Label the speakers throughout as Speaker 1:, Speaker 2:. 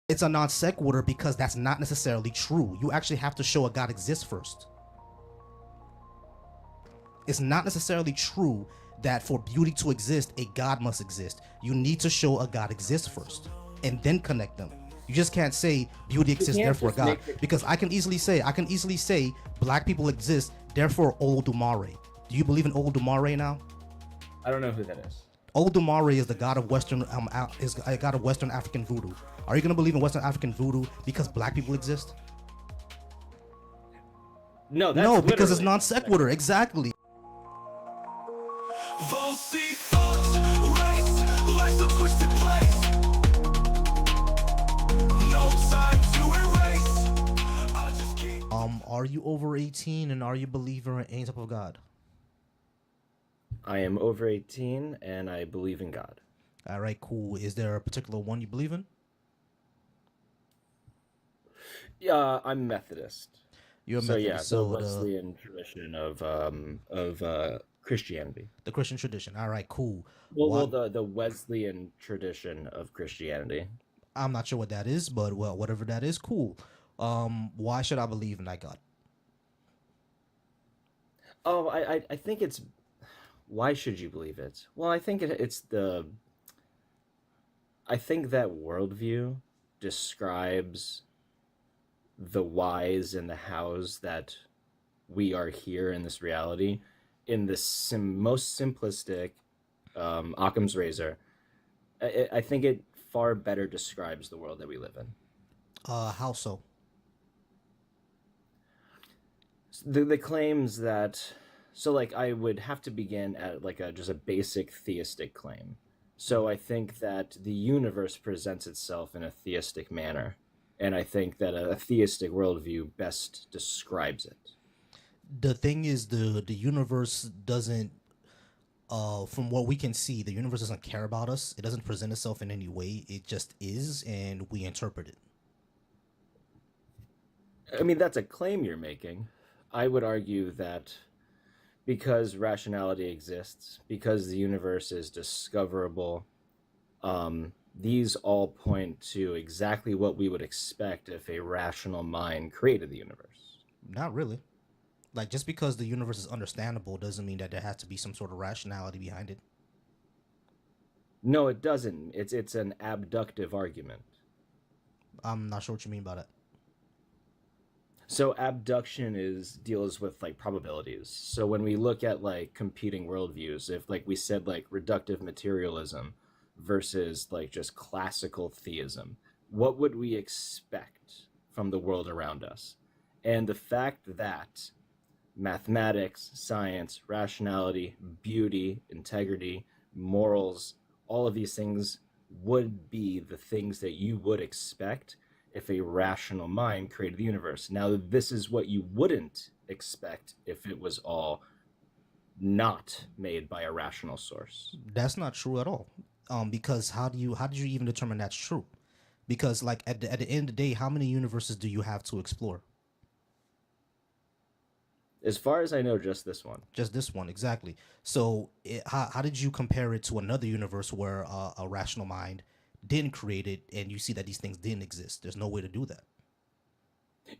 Speaker 1: It's a non sequitur because that's not necessarily true. You actually have to show a God exists first. It's not necessarily true that for beauty to exist, a God must exist. You need to show a God exists first and then connect them. You just can't say beauty
Speaker 2: You
Speaker 1: exists,
Speaker 2: can't
Speaker 1: therefore
Speaker 2: just
Speaker 1: God.
Speaker 2: make it.
Speaker 1: Because I can easily say black people exist, therefore Olodumare. Do you believe in Olodumare now?
Speaker 2: I don't know who that is.
Speaker 1: Olodumare is the god of is a god of Western African voodoo. Are you gonna believe in Western African voodoo because black people exist?
Speaker 2: No, that's
Speaker 1: No, because it's
Speaker 2: literally
Speaker 1: non
Speaker 2: not
Speaker 1: sequitur. Exactly.
Speaker 3: Falsely thoughts, race, life's a twisted place. No time to erase. I just keep.
Speaker 1: Are you over 18 and are you a believer in any type of God?
Speaker 2: I am over 18 and I believe in God.
Speaker 1: All right, cool. Is there a particular one you believe in?
Speaker 2: Yeah, I'm Methodist.
Speaker 1: You're a
Speaker 2: So yeah,
Speaker 1: Methodist,
Speaker 2: the
Speaker 1: so the
Speaker 2: Wesleyan tradition of Christianity.
Speaker 1: the Christian tradition. All right, cool.
Speaker 2: Well,
Speaker 1: What?
Speaker 2: the Wesleyan tradition of Christianity.
Speaker 1: I'm not sure what that is, but well, whatever that is, cool. Why should I believe in that God?
Speaker 2: Oh, I think it's why should you believe it? Well, I think it's the I think that worldview describes the whys and the hows that we are here in this reality in the most simplistic Occam's razor. I think it far better describes the world that we live in.
Speaker 1: How so?
Speaker 2: The claims that so like I would have to begin at like a just a basic theistic claim. So I think that the universe presents itself in a theistic manner, and I think that a theistic worldview best describes it.
Speaker 1: The thing is, the universe doesn't. From what we can see, the universe doesn't care about us. It doesn't present itself in any way. It just is, and we interpret it.
Speaker 2: I mean, that's a claim you're making. I would argue that because rationality exists, because the universe is discoverable, these all point to exactly what we would expect if a rational mind created the universe.
Speaker 1: Not really. Like just because the universe is understandable doesn't mean that there has to be some sort of rationality behind it.
Speaker 2: No, it doesn't. It's an abductive argument.
Speaker 1: I'm not sure what you mean by that.
Speaker 2: So abduction is deals with like probabilities. So when we look at like competing worldviews, if like we said like reductive materialism versus like just classical theism, what would we expect from the world around us? And the fact that mathematics, science, rationality, beauty, integrity, morals, all of these things would be the things that you would expect if a rational mind created the universe. Now, this is what you wouldn't expect if it was all not made by a rational source.
Speaker 1: That's not true at all. Because how did you even determine that's true? Because like at the end of the day, how many universes do you have to explore?
Speaker 2: As far as I know, just this one.
Speaker 1: Just this one, exactly. So how did you compare it to another universe where a rational mind didn't create it, and you see that these things didn't exist? There's no way to do that.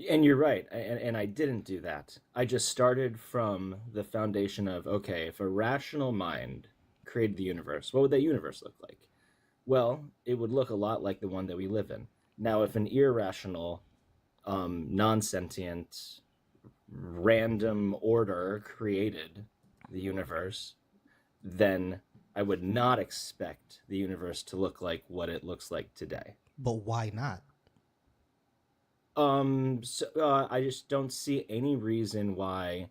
Speaker 2: And you're right, and I didn't do that. I just started from the foundation of okay, if a rational mind created the universe, what would that universe look like? Well, it would look a lot like the one that we live in. Now, if an irrational, non sentient, random order created the universe, then I would not expect the universe to look like what it looks like today.
Speaker 1: But why not?
Speaker 2: I just don't see any reason why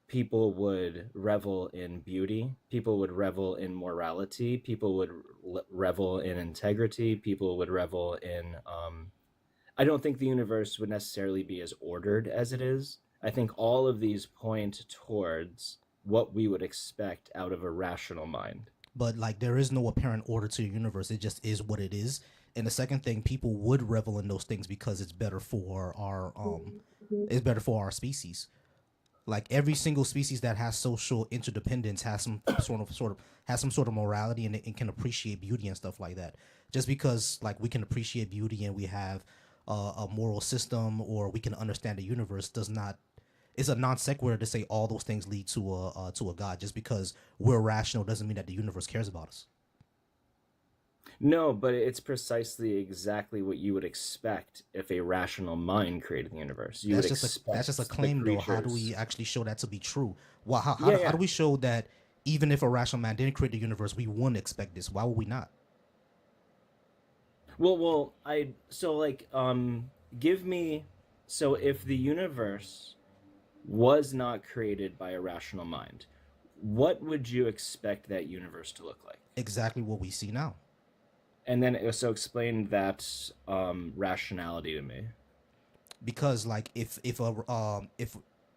Speaker 2: people would revel in beauty, people would revel in morality, people would revel in integrity, people would revel in. I don't think the universe would necessarily be as ordered as it is. I think all of these point towards what we would expect out of a rational mind.
Speaker 1: But like there is no apparent order to the universe. It just is what it is. And the second thing, people would revel in those things because it's better for our species. Like every single species that has social interdependence has some sort of has some sort of morality, and it can appreciate beauty and stuff like that. Just because like we can appreciate beauty and we have a moral system or we can understand the universe does not, it's a non sequitur to say all those things lead to a god. Just because we're rational doesn't mean that the universe cares about us.
Speaker 2: No, but it's precisely exactly what you would expect if a rational mind created the universe. You would
Speaker 1: That's just a
Speaker 2: expect the
Speaker 1: claim though. How do we
Speaker 2: creatures.
Speaker 1: actually show that to be true? Well,
Speaker 2: Yeah,
Speaker 1: how
Speaker 2: yeah.
Speaker 1: do we show that even if a rational man didn't create the universe, we wouldn't expect this? Why would we not?
Speaker 2: I so like give me so if the universe was not created by a rational mind, what would you expect that universe to look like?
Speaker 1: Exactly what we see now.
Speaker 2: And then so explain that rationality to me.
Speaker 1: Because like if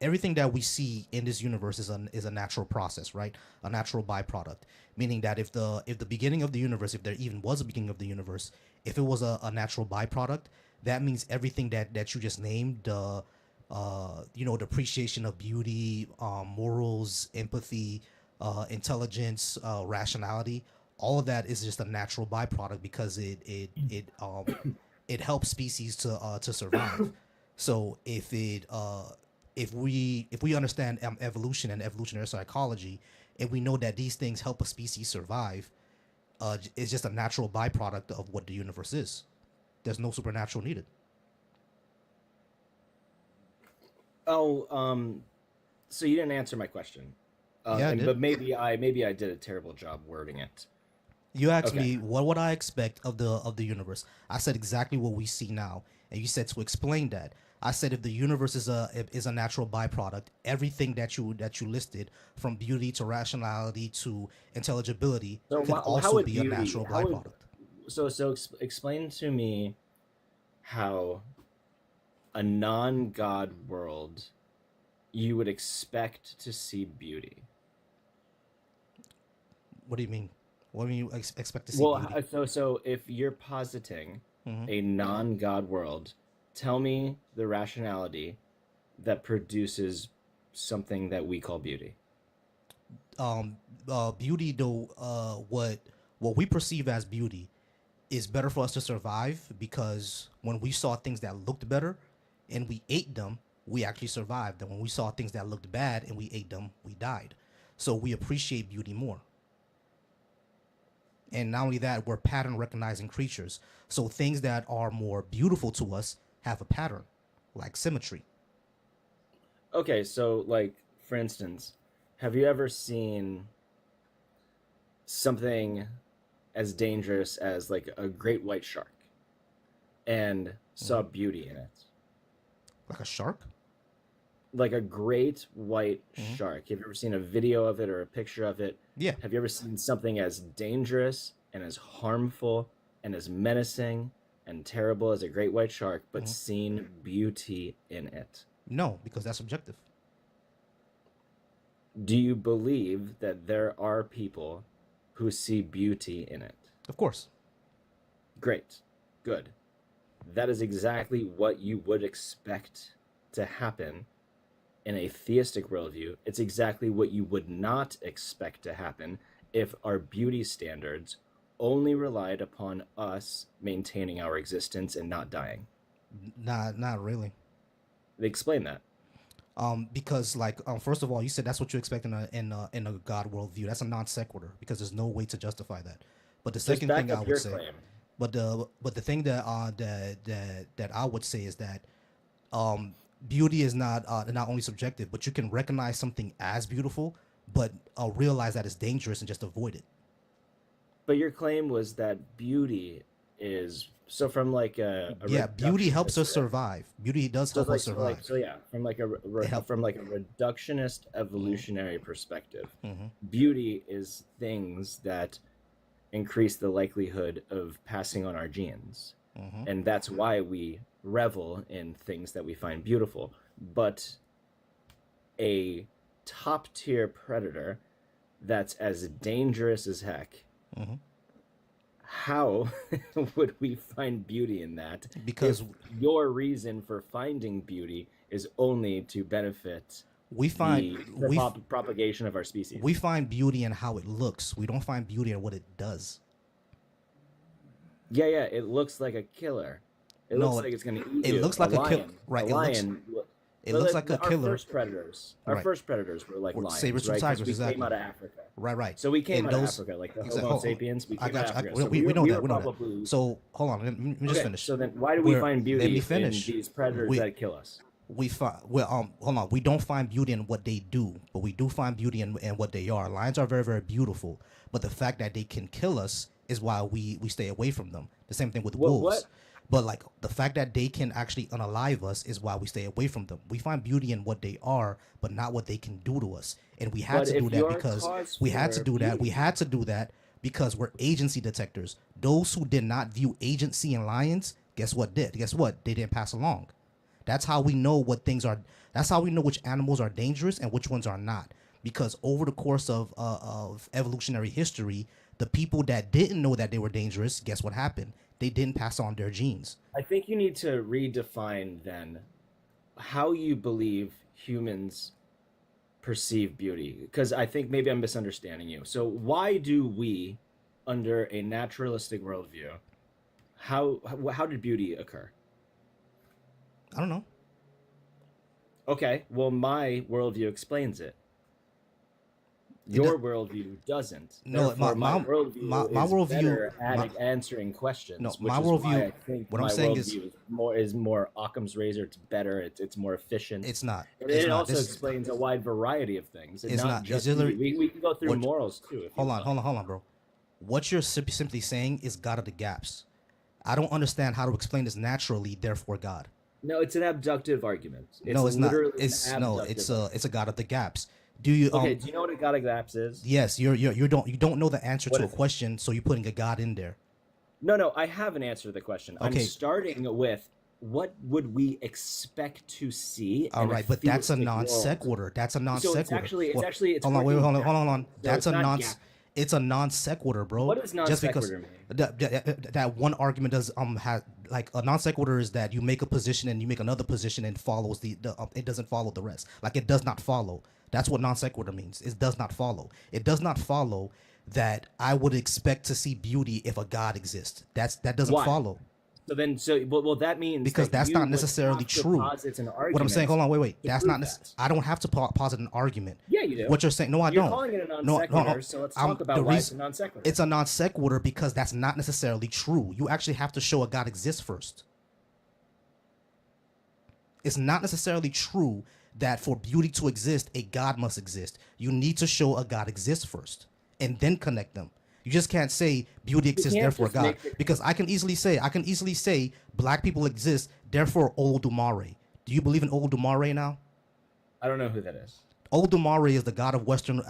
Speaker 1: everything that we see in this universe is a natural process, right? A natural byproduct, meaning that if the beginning of the universe, if there even was a beginning of the universe, if it was a natural byproduct, that means everything that you just named, the appreciation of beauty, morals, empathy, intelligence, rationality, all of that is just a natural byproduct because it helps species to survive. So if we understand evolution and evolutionary psychology, and we know that these things help a species survive, it's just a natural byproduct of what the universe is. There's no supernatural needed.
Speaker 2: Oh, so you didn't answer my question.
Speaker 1: Yeah, I
Speaker 2: And
Speaker 1: did.
Speaker 2: but maybe I did a terrible job wording it.
Speaker 1: You asked
Speaker 2: Okay.
Speaker 1: me what would I expect of the universe. I said exactly what we see now, and you said to explain that. I said if the universe is a natural byproduct, everything that you listed, from beauty to rationality to intelligibility,
Speaker 2: So
Speaker 1: could
Speaker 2: how
Speaker 1: also
Speaker 2: would
Speaker 1: be a
Speaker 2: beauty?
Speaker 1: natural
Speaker 2: How would
Speaker 1: byproduct.
Speaker 2: explain to me how a non-God world you would expect to see beauty.
Speaker 1: What do you mean? What do you expect to see
Speaker 2: Well,
Speaker 1: beauty?
Speaker 2: so if you're positing
Speaker 1: Hmm.
Speaker 2: a non-God world, tell me the rationality that produces something that we call beauty.
Speaker 1: Beauty though, what we perceive as beauty is better for us to survive, because when we saw things that looked better and we ate them, we actually survived. And when we saw things that looked bad and we ate them, we died. So we appreciate beauty more. And not only that, we're pattern recognizing creatures. So things that are more beautiful to us have a pattern, like symmetry.
Speaker 2: Okay, so like for instance, have you ever seen something as dangerous as like a great white shark and saw
Speaker 1: Hmm.
Speaker 2: beauty in it?
Speaker 1: Like a shark.
Speaker 2: Like a great white
Speaker 1: Hmm.
Speaker 2: shark. Have you ever seen a video of it or a picture of it?
Speaker 1: Yeah.
Speaker 2: Have you ever seen something as dangerous and as harmful and as menacing and terrible as a great white shark, but
Speaker 1: Hmm.
Speaker 2: seen beauty in it?
Speaker 1: No, because that's subjective.
Speaker 2: Do you believe that there are people who see beauty in it?
Speaker 1: Of course.
Speaker 2: Great. Good. That is exactly what you would expect to happen in a theistic worldview. It's exactly what you would not expect to happen if our beauty standards only relied upon us maintaining our existence and not dying.
Speaker 1: Not really.
Speaker 2: Explain that.
Speaker 1: Because like first of all, you said that's what you expect in a God worldview. That's a non sequitur because there's no way to justify that. But the
Speaker 2: Just
Speaker 1: second
Speaker 2: back
Speaker 1: thing I
Speaker 2: up
Speaker 1: would
Speaker 2: your
Speaker 1: say,
Speaker 2: claim.
Speaker 1: but the thing that I would say is that um beauty is not only subjective, but you can recognize something as beautiful, but realize that it's dangerous and just avoid it.
Speaker 2: But your claim was that beauty is so from like a
Speaker 1: Yeah, beauty helps us
Speaker 2: reductionist
Speaker 1: survive. Beauty does
Speaker 2: so
Speaker 1: help us
Speaker 2: like so like
Speaker 1: survive.
Speaker 2: so yeah from like
Speaker 1: It help.
Speaker 2: from like a reductionist
Speaker 1: Hmm.
Speaker 2: evolutionary perspective,
Speaker 1: Hmm.
Speaker 2: beauty is things that increase the likelihood of passing on our genes,
Speaker 1: Hmm.
Speaker 2: and that's why we revel in things that we find beautiful. But a top tier predator that's as dangerous as heck,
Speaker 1: Hmm.
Speaker 2: how would we find beauty in that if
Speaker 1: Because
Speaker 2: your reason for finding beauty is only to benefit
Speaker 1: we find
Speaker 2: the propagation of our species.
Speaker 1: we find beauty in how it looks. We don't find beauty in what it does.
Speaker 2: Yeah, yeah. It looks like a killer. It
Speaker 1: No,
Speaker 2: looks like it's gonna eat
Speaker 1: it
Speaker 2: you.
Speaker 1: looks like a kill.
Speaker 2: Lion.
Speaker 1: Right.
Speaker 2: A
Speaker 1: It looks.
Speaker 2: lion.
Speaker 1: It looks like a
Speaker 2: Our
Speaker 1: killer.
Speaker 2: first predators. Our
Speaker 1: Right.
Speaker 2: first predators were like
Speaker 1: Or
Speaker 2: lions,
Speaker 1: sabers from
Speaker 2: right? 'Cause
Speaker 1: tigers,
Speaker 2: we
Speaker 1: exactly.
Speaker 2: came out of Africa.
Speaker 1: Right. Right.
Speaker 2: So we came
Speaker 1: And
Speaker 2: out of
Speaker 1: those.
Speaker 2: Africa, like the
Speaker 1: Exactly.
Speaker 2: Homo sapiens. We
Speaker 1: I
Speaker 2: came out
Speaker 1: got
Speaker 2: of
Speaker 1: you.
Speaker 2: Africa. So
Speaker 1: We know
Speaker 2: we
Speaker 1: that.
Speaker 2: were
Speaker 1: We know that.
Speaker 2: probably
Speaker 1: So hold on. Let me just
Speaker 2: okay.
Speaker 1: finish.
Speaker 2: So then, why do we
Speaker 1: We're-
Speaker 2: find beauty
Speaker 1: let me finish.
Speaker 2: in these predators
Speaker 1: We-
Speaker 2: that kill us?
Speaker 1: We find hold on. We don't find beauty in what they do, but we do find beauty in what they are. Lions are very, very beautiful, but the fact that they can kill us is why we stay away from them. The same thing with
Speaker 2: What-
Speaker 1: wolves.
Speaker 2: what?
Speaker 1: But like the fact that they can actually unalive us is why we stay away from them. We find beauty in what they are, but not what they can do to us. And we had
Speaker 2: But
Speaker 1: to do
Speaker 2: if
Speaker 1: that
Speaker 2: your
Speaker 1: because
Speaker 2: cause
Speaker 1: we had to
Speaker 2: for
Speaker 1: do that. We
Speaker 2: beauty-
Speaker 1: had to do that because we're agency detectors. Those who did not view agency in lions, guess what did? Guess what? They didn't pass along. That's how we know what things are. That's how we know which animals are dangerous and which ones are not. Because over the course of evolutionary history, the people that didn't know that they were dangerous, guess what happened? They didn't pass on their genes.
Speaker 2: I think you need to redefine then how you believe humans perceive beauty, because I think maybe I'm misunderstanding you. So why do we, under a naturalistic worldview, how did beauty occur?
Speaker 1: I don't know.
Speaker 2: Okay, well, my worldview explains it.
Speaker 1: It
Speaker 2: Your worldview doesn't.
Speaker 1: No,
Speaker 2: Therefore,
Speaker 1: my
Speaker 2: worldview
Speaker 1: my
Speaker 2: is
Speaker 1: worldview-
Speaker 2: better at
Speaker 1: my-
Speaker 2: answering questions.
Speaker 1: No,
Speaker 2: which
Speaker 1: my
Speaker 2: is why
Speaker 1: worldview-
Speaker 2: I think
Speaker 1: what I'm
Speaker 2: my
Speaker 1: saying is-
Speaker 2: worldview is more Occam's razor. It's better. It's more efficient.
Speaker 1: It's not.
Speaker 2: And
Speaker 1: It's
Speaker 2: it
Speaker 1: not.
Speaker 2: also
Speaker 1: This-
Speaker 2: explains a wide variety of things. And
Speaker 1: It's
Speaker 2: not
Speaker 1: not.
Speaker 2: just
Speaker 1: It's literally-
Speaker 2: beauty. We can go through
Speaker 1: what-
Speaker 2: morals too. If you
Speaker 1: Hold
Speaker 2: want.
Speaker 1: on, bro. What you're simply saying is God of the gaps. I don't understand how to explain this naturally. Therefore, God.
Speaker 2: No, it's an abductive argument. It's
Speaker 1: No, it's not.
Speaker 2: literally an
Speaker 1: It's no.
Speaker 2: abductive
Speaker 1: It's a God of the gaps. Do you?
Speaker 2: Okay, do you know what a God of gaps is?
Speaker 1: Yes, you don't know the answer
Speaker 2: What
Speaker 1: to a
Speaker 2: is it?
Speaker 1: question, so you're putting a God in there.
Speaker 2: No, I have an answer to the question. I'm
Speaker 1: Okay.
Speaker 2: starting with what would we expect to see?
Speaker 1: All
Speaker 2: in a
Speaker 1: right, but that's a
Speaker 2: theistic
Speaker 1: non
Speaker 2: world?
Speaker 1: sequitur. That's a non
Speaker 2: So
Speaker 1: sequitur.
Speaker 2: it's actually it's
Speaker 1: hold on, wait,
Speaker 2: working
Speaker 1: hold on,
Speaker 2: back.
Speaker 1: hold on.
Speaker 2: So
Speaker 1: That's
Speaker 2: it's
Speaker 1: a
Speaker 2: not
Speaker 1: non.
Speaker 2: gap.
Speaker 1: It's a non sequitur, bro.
Speaker 2: What does non
Speaker 1: Just because
Speaker 2: sequitur mean?
Speaker 1: that one argument does have like a non sequitur is that you make a position and you make another position and follows the it doesn't follow the rest. Like it does not follow. That's what non sequitur means. It does not follow. It does not follow that I would expect to see beauty if a God exists. That doesn't
Speaker 2: Why?
Speaker 1: follow.
Speaker 2: Well, that means
Speaker 1: Because
Speaker 2: that
Speaker 1: that's
Speaker 2: you
Speaker 1: not
Speaker 2: would
Speaker 1: necessarily
Speaker 2: have to
Speaker 1: true.
Speaker 2: posit an
Speaker 1: What I'm
Speaker 2: argument
Speaker 1: saying, hold on, wait.
Speaker 2: to
Speaker 1: That's
Speaker 2: prove
Speaker 1: not.
Speaker 2: that.
Speaker 1: I don't have to posit an argument.
Speaker 2: Yeah, you do.
Speaker 1: What you're saying? No, I
Speaker 2: You're
Speaker 1: don't.
Speaker 2: calling it a non
Speaker 1: No,
Speaker 2: sequitur, so let's talk
Speaker 1: the
Speaker 2: about why it's a
Speaker 1: reason-
Speaker 2: non sequitur.
Speaker 1: It's a non sequitur because that's not necessarily true. You actually have to show a God exists first. It's not necessarily true that for beauty to exist, a God must exist. You need to show a God exists first and then connect them. You just can't say beauty exists,
Speaker 2: can't
Speaker 1: therefore
Speaker 2: just
Speaker 1: God.
Speaker 2: make it-
Speaker 1: Because I can easily say black people exist, therefore Olodumare. Do you believe in Olodumare now?
Speaker 2: I don't know who that is.
Speaker 1: Olodumare is the god of Western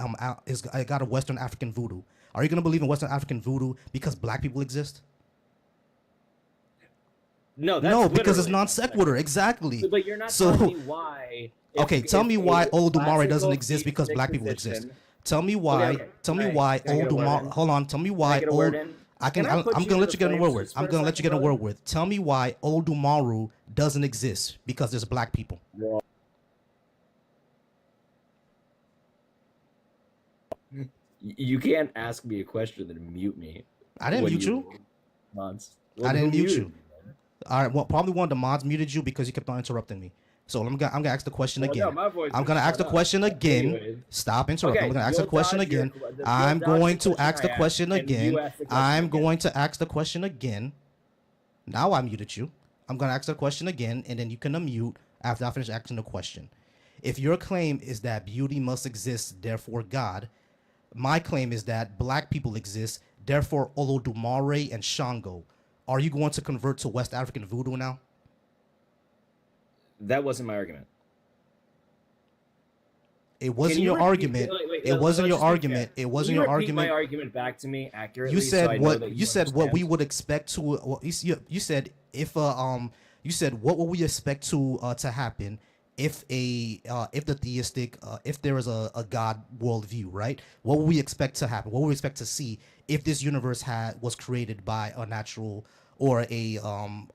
Speaker 1: is a god of Western African voodoo. Are you gonna believe in Western African voodoo because black people exist?
Speaker 2: No, that's
Speaker 1: No, because it's
Speaker 2: literally
Speaker 1: non sequitur. Exactly.
Speaker 2: But you're not
Speaker 1: So-
Speaker 2: telling me why.
Speaker 1: Okay, tell me
Speaker 2: a
Speaker 1: why Olodumare doesn't
Speaker 2: classical
Speaker 1: exist because
Speaker 2: theistic
Speaker 1: black people
Speaker 2: position-
Speaker 1: exist. Tell me why.
Speaker 2: okay.
Speaker 1: Tell me
Speaker 2: Can I-
Speaker 1: why
Speaker 2: can I get a word
Speaker 1: Olodumare.
Speaker 2: in?
Speaker 1: Hold on. Tell me
Speaker 2: Can I
Speaker 1: why.
Speaker 2: get a word in?
Speaker 1: I can.
Speaker 2: Can I put
Speaker 1: I'm
Speaker 2: you
Speaker 1: gonna
Speaker 2: in
Speaker 1: let
Speaker 2: the
Speaker 1: you get in a
Speaker 2: flames
Speaker 1: word with.
Speaker 2: just
Speaker 1: I'm
Speaker 2: for a
Speaker 1: gonna let you
Speaker 2: second,
Speaker 1: get in a word
Speaker 2: brother?
Speaker 1: with. Tell me why Olodumare doesn't exist because there's black people.
Speaker 2: You can't ask me a question and mute me.
Speaker 1: I didn't
Speaker 2: when
Speaker 1: mute you.
Speaker 2: Mods.
Speaker 1: I didn't
Speaker 2: who
Speaker 1: mute
Speaker 2: muted
Speaker 1: you.
Speaker 2: me, man?
Speaker 1: All right. Well, probably one of the mods muted you because you kept on interrupting me. So I'm gonna ask the question
Speaker 2: Well, no,
Speaker 1: again.
Speaker 2: my voice
Speaker 1: I'm
Speaker 2: is
Speaker 1: gonna ask
Speaker 2: shut
Speaker 1: the
Speaker 2: up.
Speaker 1: question again.
Speaker 2: Anyways.
Speaker 1: Stop interrupting.
Speaker 2: Okay,
Speaker 1: I'm gonna ask the
Speaker 2: you'll
Speaker 1: question
Speaker 2: dodge your-
Speaker 1: again.
Speaker 2: you'll
Speaker 1: I'm
Speaker 2: dodge the
Speaker 1: going to
Speaker 2: question
Speaker 1: ask the
Speaker 2: I
Speaker 1: question
Speaker 2: asked, and you
Speaker 1: again.
Speaker 2: ask the question
Speaker 1: I'm
Speaker 2: again.
Speaker 1: going to ask the question again. Now I muted you. I'm gonna ask the question again, and then you can unmute after I finish asking the question. If your claim is that beauty must exist, therefore God, my claim is that black people exist, therefore Olodumare and Shango. Are you going to convert to West African voodoo now?
Speaker 2: That wasn't my argument.
Speaker 1: It wasn't
Speaker 2: Can you
Speaker 1: your
Speaker 2: repeat-
Speaker 1: argument.
Speaker 2: wait,
Speaker 1: It
Speaker 2: let's
Speaker 1: wasn't your
Speaker 2: just be fair.
Speaker 1: argument. It wasn't
Speaker 2: Can you
Speaker 1: your
Speaker 2: repeat
Speaker 1: argument.
Speaker 2: my argument back to me accurately.
Speaker 1: You
Speaker 2: so I
Speaker 1: said
Speaker 2: know
Speaker 1: what
Speaker 2: that
Speaker 1: you said what we
Speaker 2: understand?
Speaker 1: would expect to you said if you said what would we expect to happen if if the theistic if there is a God worldview, right? What would we expect to happen? What would we expect to see if this universe was created by a natural or a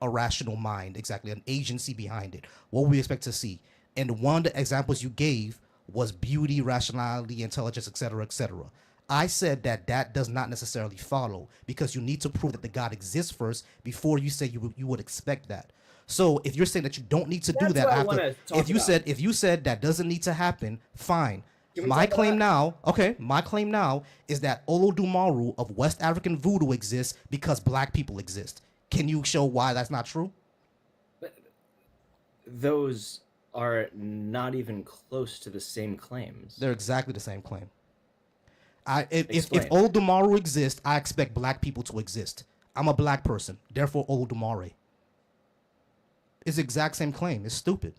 Speaker 1: rational mind, exactly, an agency behind it? What would we expect to see? And one of the examples you gave was beauty, rationality, intelligence, etc., etc. I said that that does not necessarily follow because you need to prove that the God exists first before you say you would expect that. So if you're saying that you don't need to do
Speaker 2: That's
Speaker 1: that
Speaker 2: what I
Speaker 1: after,
Speaker 2: wanna talk
Speaker 1: if you
Speaker 2: about.
Speaker 1: said if you said that doesn't need to happen, fine.
Speaker 2: Can we
Speaker 1: My
Speaker 2: talk about
Speaker 1: claim
Speaker 2: that?
Speaker 1: now, okay, my claim now is that Olodumaru of West African voodoo exists because black people exist. Can you show why that's not true?
Speaker 2: Those are not even close to the same claims.
Speaker 1: They're exactly the same claim. If
Speaker 2: Explain.
Speaker 1: Olodumaru exists, I expect black people to exist. I'm a black person, therefore Olodumare. It's the exact same claim. It's stupid.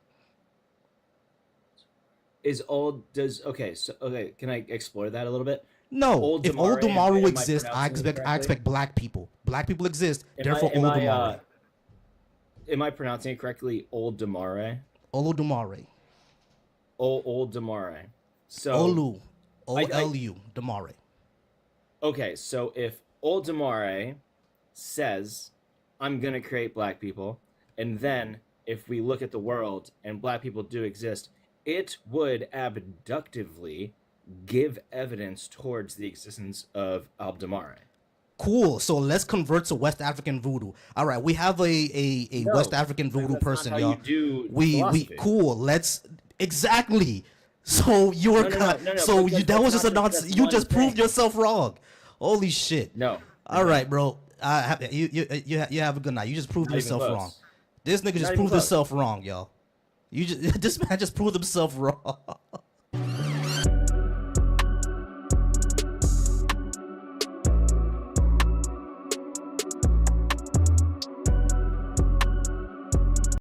Speaker 2: Okay, can I explore that a little bit?
Speaker 1: No, if
Speaker 2: Oldumare,
Speaker 1: Olodumaru
Speaker 2: am I
Speaker 1: exists, I
Speaker 2: pronouncing it
Speaker 1: expect
Speaker 2: correctly?
Speaker 1: black people. Black people exist,
Speaker 2: Am
Speaker 1: therefore
Speaker 2: I, am I,
Speaker 1: Olodumare.
Speaker 2: am I pronouncing it correctly? Oldumare?
Speaker 1: Olodumare.
Speaker 2: Oldumare. So
Speaker 1: Olu.
Speaker 2: I-
Speaker 1: O-L-U. Damare.
Speaker 2: okay, so if Oldumare says, I'm gonna create black people, and then if we look at the world and black people do exist, it would abductively give evidence towards the existence of Abdamare.
Speaker 1: Cool. So let's convert to West African voodoo. All right, we have a
Speaker 2: No,
Speaker 1: West African voodoo
Speaker 2: that's not
Speaker 1: person,
Speaker 2: how
Speaker 1: y'all.
Speaker 2: you do
Speaker 1: we
Speaker 2: philosophy.
Speaker 1: cool. Let's exactly. So you were
Speaker 2: No,
Speaker 1: so
Speaker 2: because
Speaker 1: you that was
Speaker 2: that's
Speaker 1: just a
Speaker 2: not
Speaker 1: nonsense.
Speaker 2: just
Speaker 1: You
Speaker 2: one
Speaker 1: just
Speaker 2: thing.
Speaker 1: proved yourself wrong. Holy shit.
Speaker 2: No.
Speaker 1: All right, bro. You have a good night. You just proved
Speaker 2: Not even
Speaker 1: yourself
Speaker 2: close.
Speaker 1: wrong. This nigga just
Speaker 2: Not even
Speaker 1: proved
Speaker 2: close.
Speaker 1: himself wrong, y'all. This man just proved himself wrong.